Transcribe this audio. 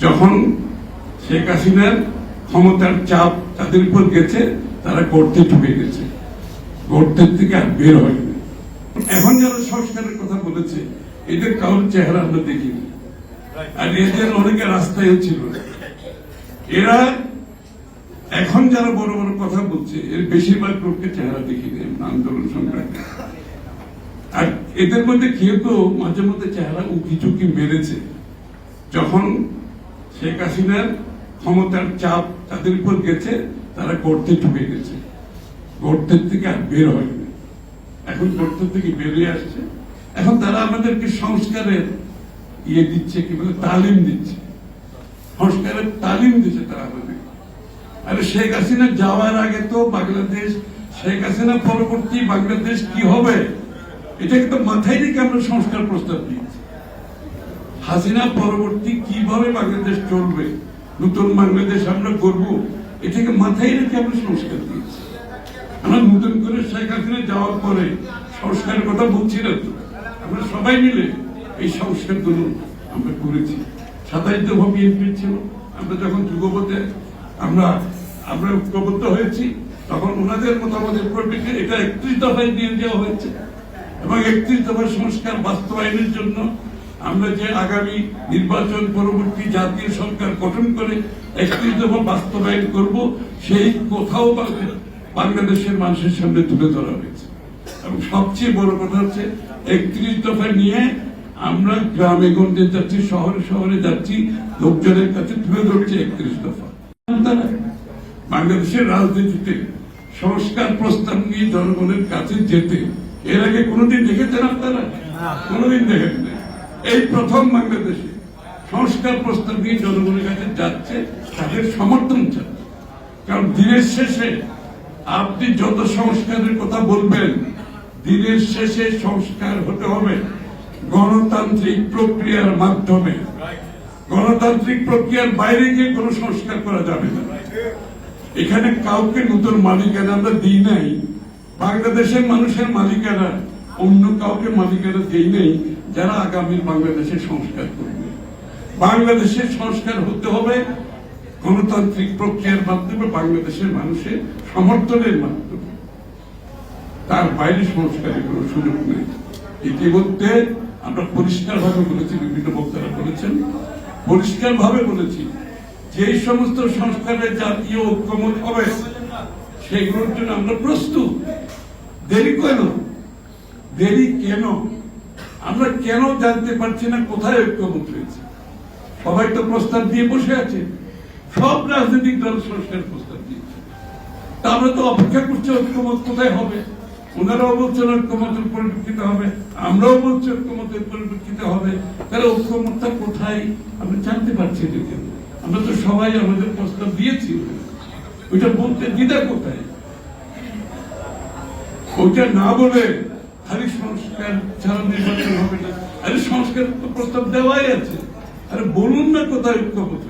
যখন শেখ হাসিনার ক্ষমতার চাপ তাদের উপর গেছে, তারা গর্তে ঢুকে গেছে, গর্তের থেকে আর বের হয়নি। এখন যারা সংস্কারের কথা বলেছে, এদের কারোর চেহারা আমরা দেখিনি, আর এদের অনেকে রাস্তায় ছিল। এরা এখন যারা বড় বড় কথা বলছে, এর বেশিরভাগ লোককে চেহারা দেখিনি আন্দোলন সংগ্রামে। আর এদের মধ্যে কেউ তো মাঝে মধ্যে চেহারা উঁকি ঝুঁকি মেরেছে, যখন শেখ হাসিনার ক্ষমতার চাপ তাদের উপর গেছে, তারা গর্তে ঢুকে গেছে, গর্তের থেকে আর বের হয়নি। এখন গর্ত থেকে বেরিয়ে আসছে। এখন তারা আমাদেরকে সংস্কারের দিচ্ছে, কি বলে, তালিম দিচ্ছে, সংস্কারের তালিম দিচ্ছে তারা আমাদের। আরে শেখ হাসিনা যাওয়ার আগে তো বাংলাদেশ, শেখ হাসিনা পরবর্তী বাংলাদেশ কি হবে এটাকে তো মাথায় রেখে আমরা সংস্কার প্রস্তাব দিয়েছি। হাসিনা পরবর্তী কিভাবে বাংলাদেশ চলবে, নতুন বাংলাদেশ আমরা করবো, এটাকে মাথায় রেখে আমরা সংস্কার দিয়েছি। আমরা নতুন করে শেখ হাসিনা যাওয়ার পরে সংস্কারের কথা বলছি না তো, আমরা সবাই মিলে এই সংস্কারগুলো আমরা করেছি। 27 দফা বিএনপি ছিল, আমরা যখন যুগপথে আমরা ঐক্যবদ্ধ হয়েছি, তখন ওনাদের মতামতের পরিপ্রেক্ষিতে এটা 31 দফায় দিয়ে দেওয়া হয়েছে। এবং 31 দফার সংস্কার বাস্তবায়নের জন্য আমরা যে আগামী নির্বাচন পরবর্তী জাতীয় সরকার গঠন করে 31 দফা বাস্তবায়ন করব, সেই কোথাও বাংলাদেশের মানুষের সামনে তুলে ধরা হয়েছে। এবং সবচেয়ে বড় কথা হচ্ছে 31 দফা নিয়ে আমরা গ্রামে গঞ্জে যাচ্ছি, শহরে শহরে যাচ্ছি, লোকজনের কাছে তুলে ধরছে 31 দফা। বাংলাদেশের রাজনীতিতে সংস্কার প্রস্তাব নিয়ে জনগণের কাছে যেতে এর আগে কোনোদিন দেখেছেন আপনারা? কোনোদিন দেখেন না। এই প্রথম বাংলাদেশে সংস্কার প্রস্তাব নিয়ে জনগণের কাছে যাচ্ছে, তাদের সমর্থন চাচ্ছে। কারণ দিনের শেষে আপনি যত সংস্কারের কথা বলবেন, দিনের শেষে সংস্কার হতে হবে গণতান্ত্রিক প্রক্রিয়ার মাধ্যমে। গণতান্ত্রিক প্রক্রিয়ার বাইরে গিয়ে কোনো সংস্কার করা যাবে না। এখানে কাউকে নতুন মালিকানা আমরা দিই নাই, বাংলাদেশের মানুষের মালিকানা অন্য কাউকে মালিকানা দিই নাই, যারা আগামী বাংলাদেশের সংস্কার করবে। বাংলাদেশের সংস্কার হতে হবে গণতান্ত্রিক প্রক্রিয়ার মাধ্যমে, বাংলাদেশের মানুষের সমর্থনের মাধ্যমে, তার বাইরে সংস্কারের কোনো সুযোগ নেই। ইতিমধ্যে আমরা পরিষ্কার ভাবে বলেছি, বিভিন্ন বক্তারা বলেছেন, পরিষ্কার ভাবে বলেছি, যে সমস্ত সংস্কারের জাতীয় ঐক্যমত হবে সেগুলোর জন্য আমরা প্রস্তুত। দেরি কেন? দেরি কেন? আমরা কেন জানতে পারছি না কোথায় ঐক্যমত হয়েছে? সবাই তো প্রস্তাব দিয়ে বসে আছে, সব রাজনৈতিক দল সংস্কার প্রস্তাব দিয়েছে, তা আমরা তো অপেক্ষা করছি ঐক্যমত কোথায় হবে। ওনারাও বলছেন ঐক্যমতের পরিপ্রেক্ষিতে হবে, আমরাও বলছি ঐক্যমতের পরিপ্রেক্ষিতে হবে। তাহলে ঐক্যমতটা কোথায় আমরা জানতে পারছি না কেন? আমরা তো সবাই আমাদের প্রস্তাব দিয়েছি, ওইটা বলতে দ্বিধা কোথায়? ওইটা না বলে খালি সংস্কার ছাড়া নির্বাচন হবে না। আরে সংস্কার তো প্রস্তাব দেওয়াই আছে, আরে বলুন না কোথায় ঐক্যমত।